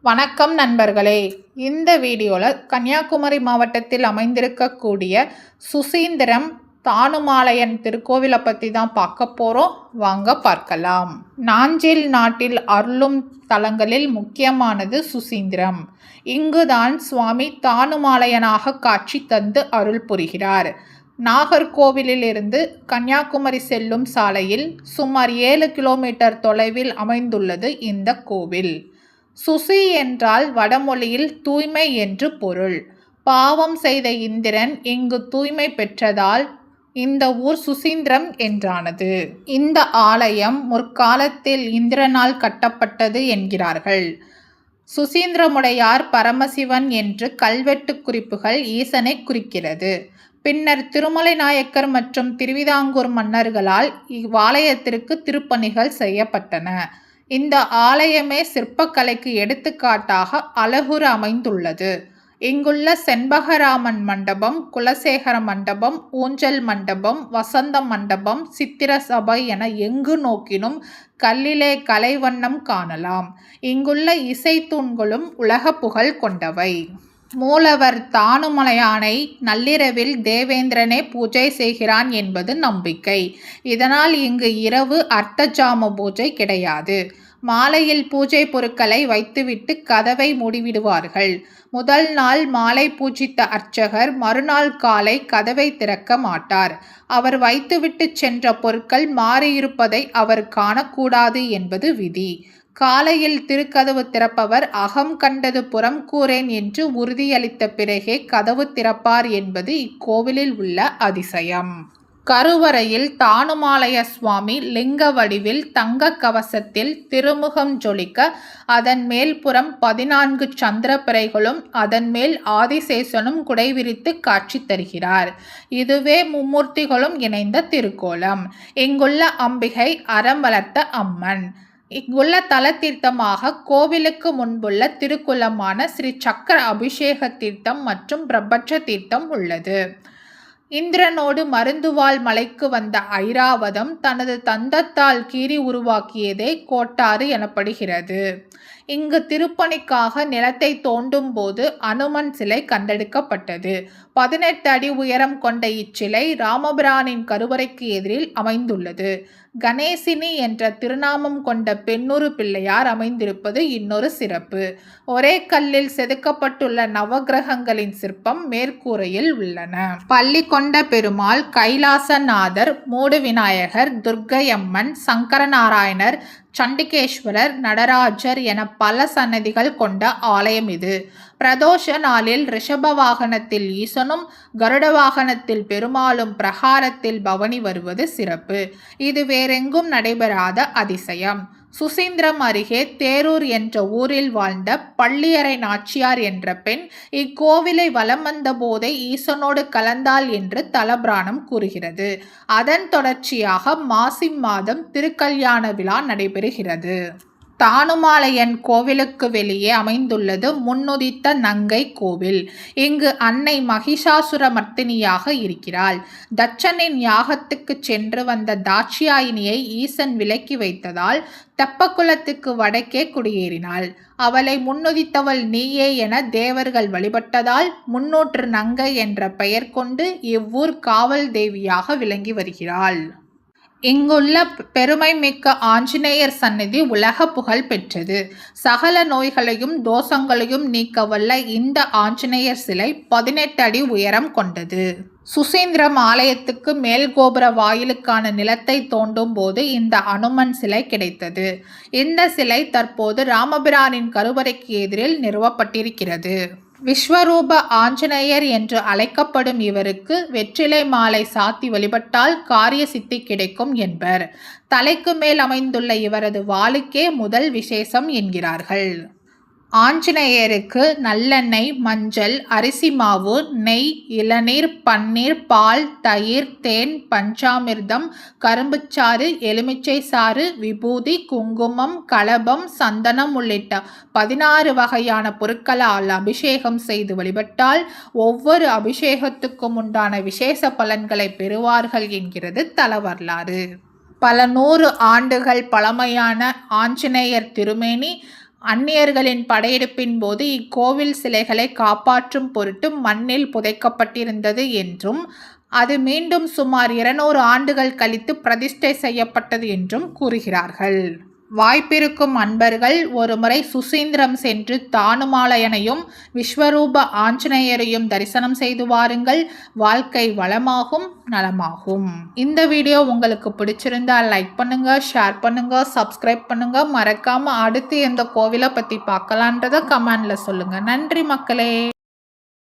வணக்கம் நண்பர்களே. இந்த வீடியோவில் கன்னியாகுமரி மாவட்டத்தில் அமைந்திருக்கக்கூடிய சுசீந்திரம் தானுமாலையன் திருக்கோவிலை பற்றி தான் பார்க்க போகிறோம். வாங்க பார்க்கலாம். நாஞ்சில் நாட்டில் அருளும் தலங்களில் முக்கியமானது சுசீந்திரம். இங்குதான் சுவாமி தானுமாலையனாக காட்சி தந்து அருள் புரிகிறார். நாகர்கோவிலிலிருந்து கன்னியாகுமரி செல்லும் சாலையில் சுமார் 7 கிலோமீட்டர் தொலைவில் அமைந்துள்ளது இந்த கோவில். சுசி என்றால் வடமொழியில் தூய்மை என்று பொருள். பாவம் செய்த இந்திரன் இங்கு தூய்மை பெற்றதால் இந்த ஊர் சுசீந்திரம் என்றானது. இந்த ஆலயம் முற்காலத்தில் இந்திரனால் கட்டப்பட்டது என்கிறார்கள். சுசீந்திரமுடையார் பரமசிவன் என்று கல்வெட்டு குறிப்புகள் ஈசனை குறிக்கிறது. பின்னர் திருமலை நாயக்கர் மற்றும் திருவிதாங்கூர் மன்னர்களால் இவ்வாலயத்திற்கு திருப்பணிகள் செய்யப்பட்டன. இந்த ஆலயமே சிற்பக்கலைக்கு எடுத்துக்காட்டாக அழகுற அமைந்துள்ளது. இங்குள்ள செண்பகராமன் மண்டபம், குலசேகர மண்டபம், ஊஞ்சல் மண்டபம், வசந்த மண்டபம், சித்திர சபை என எங்கு நோக்கினும் கல்லிலே கலைவண்ணம் காணலாம். இங்குள்ள இசைத்தூண்களும் உலக புகழ் கொண்டவை. மூலவர் தானுமலையானை நள்ளிரவில் தேவேந்திரனே பூஜை செய்கிறான் என்பது நம்பிக்கை. இதனால் இங்கு இரவு அர்த்தஜாம பூஜை கிடையாது. மாலையில் பூஜை பொருட்களை வைத்துவிட்டு கதவை மூடிவிடுவார்கள். முதல் நாள் மாலை பூஜித்த அர்ச்சகர் மறுநாள் காலை கதவை திறக்க மாட்டார். அவர் வைத்துவிட்டு சென்ற பொருட்கள் மாறியிருப்பதை அவர் காணக்கூடாது என்பது விதி. காலையில் திருக்கதவு திறப்பவர் அகம் கண்டது புறம் கூறேன் என்று உறுதியளித்த பிறகே கதவு திறப்பார் என்பது இக்கோவிலில் உள்ள அதிசயம். கருவறையில் தானுமாலய சுவாமி லிங்க வடிவில் தங்க கவசத்தில் திருமுகம் ஜொலிக்க அதன் மேல்புறம் 14 சந்திர பிறைகளும் அதன் மேல் ஆதிசேஷனும் குடைவிரித்து காட்சி தருகிறார். இதுவே மும்மூர்த்திகளும் இணைந்த திருக்கோலம். இங்குள்ள அம்பிகை அறம் வளர்த்த அம்மன். இங்குள்ள தல தீர்த்தமாக கோவிலுக்கு முன்புள்ள திருக்குளமான ஸ்ரீ சக்கர அபிஷேக தீர்த்தம் மற்றும் பிரபட்ச தீர்த்தம் உள்ளது. இந்திரனோடு மருந்துவாள் மலைக்கு வந்த ஐராவதம் தனது தந்தத்தால் கீறி உருவாக்கியதே கோட்டாறு எனப்படுகிறது. இங்கு திருப்பணிக்காக நிலத்தை தோண்டும் போது அனுமன் சிலை கண்டெடுக்கப்பட்டது. 18 அடி உயரம் கொண்ட இச்சிலை ராமபிரானின் கருவறைக்கு எதிரில் அமைந்துள்ளது. கணேசினி என்ற திருநாமம் கொண்ட பெண்ணுரு பிள்ளையார் அமைந்திருப்பது இன்னொரு சிறப்பு. ஒரே கல்லில் செதுக்கப்பட்டுள்ள நவகிரகங்களின் சிற்பம் மேற்கூரையில் உள்ளன. பள்ளி கொண்ட பெருமாள், கைலாசநாதர், மூடு விநாயகர், துர்க்கையம்மன், சங்கரநாராயணர், சண்டிகேஸ்வரர், நடராஜர் என பல சன்னதிகள் கொண்ட ஆலயம் இது. பிரதோஷ நாளில் ரிஷப வாகனத்தில் ஈசனும் கருட வாகனத்தில் பெருமாளும் பிரகாரத்தில் பவனி வருவது சிறப்பு. இது வேறெங்கும் நடைபெறாத அதிசயம். சுசீந்திரம் அருகே தேரூர் என்ற ஊரில் வாழ்ந்த பள்ளியறை நாச்சியார் என்ற பெண் இக்கோவிலை வலம் வந்த போதே ஈசனோடு கலந்தாள் என்று தலபுராணம் கூறுகிறது. அதன் தொடர்ச்சியாக மாசி மாதம் திருக்கல்யாண விழா நடைபெறுகிறது. தானுமாலையன் கோவிலுக்கு வெளியே அமைந்துள்ளது முன்னுதித்த நங்கை கோவில். இங்கு அன்னை மகிஷாசுர மர்த்தினியாக இருக்கிறாள். தட்சனின் யாகத்துக்கு சென்று வந்த தாட்சியாயினியை ஈசன் விலக்கி வைத்ததால் தெப்பக்குளத்துக்கு வடக்கே குடியேறினாள். அவளை முன்னுதித்தவள் நீயே என தேவர்கள் வழிபட்டதால் முன்னூற்று நங்கை என்ற பெயர் கொண்டு இவ்வூர் காவல் தேவியாக விளங்கி வருகிறாள். இங்குள்ள பெருமை மிக்க ஆஞ்சநேயர் சந்நிதி உலக புகழ் பெற்றது. சகல நோய்களையும் தோஷங்களையும் நீக்க வல்ல இந்த ஆஞ்சநேயர் சிலை 18 அடி உயரம் கொண்டது. சுசீந்திரம் ஆலயத்துக்கு மேல் கோபுர வாயிலுக்கான நிலத்தை தோண்டும் போது இந்த அனுமன் சிலை கிடைத்தது. இந்த சிலை தற்போது ராமபிரானின் கருவறைக்கு எதிரில் நிறுவப்பட்டிருக்கிறது. விஸ்வரூப ஆஞ்சநேயர் என்று அழைக்கப்படும் இவருக்கு வெற்றிலை மாலை சாத்தி வழிபட்டால் காரிய சித்தி கிடைக்கும் என்பர். தலைக்கு மேல் அமைந்துள்ள இவரது வாளுக்கே முதல் விசேஷம் என்கிறார்கள். ஆஞ்சநேயருக்கு நல்லெண்ணெய், மஞ்சள், அரிசி மாவு, நெய், இளநீர், பன்னீர், பால், தயிர், தேன், பஞ்சாமிர்தம், கரும்புச்சாறு, எலுமிச்சை சாறு, விபூதி, குங்குமம், கலபம், சந்தனம் உள்ளிட்ட 16 வகையான பொருட்களால் அபிஷேகம் செய்து வழிபட்டால் ஒவ்வொரு அபிஷேகத்துக்கும் உண்டான விசேஷ பலன்களை பெறுவார்கள் என்கிறது தல வரலாறு. பல 100 ஆண்டுகள் பழமையான ஆஞ்சநேயர் திருமேனி அந்நியர்களின் படையெடுப்பின் போது இக்கோவில் சிலைகளை காப்பாற்றும் பொருட்டு மண்ணில் புதைக்கப்பட்டிருந்தது என்றும் அது மீண்டும் சுமார் 200 ஆண்டுகள் கழித்து பிரதிஷ்டை செய்யப்பட்டது என்றும் கூறுகிறார்கள். வாய்ப்பிருக்கும் அன்பர்கள் ஒருமுறை சுசீந்திரம் சென்று தானுமாலயனையும் விஸ்வரூப ஆஞ்சநேயரையும் தரிசனம் செய்து வாருங்கள். வாழ்க்கை வளமாகும், நலமாகும். இந்த வீடியோ உங்களுக்கு பிடிச்சிருந்தா லைக் பண்ணுங்க, ஷேர் பண்ணுங்க, சப்ஸ்கிரைப் பண்ணுங்க. மறக்காம அடுத்து எந்த கோவிலை பத்தி பார்க்கலான்றத கமெண்ட்ல சொல்லுங்க. நன்றி மக்களே.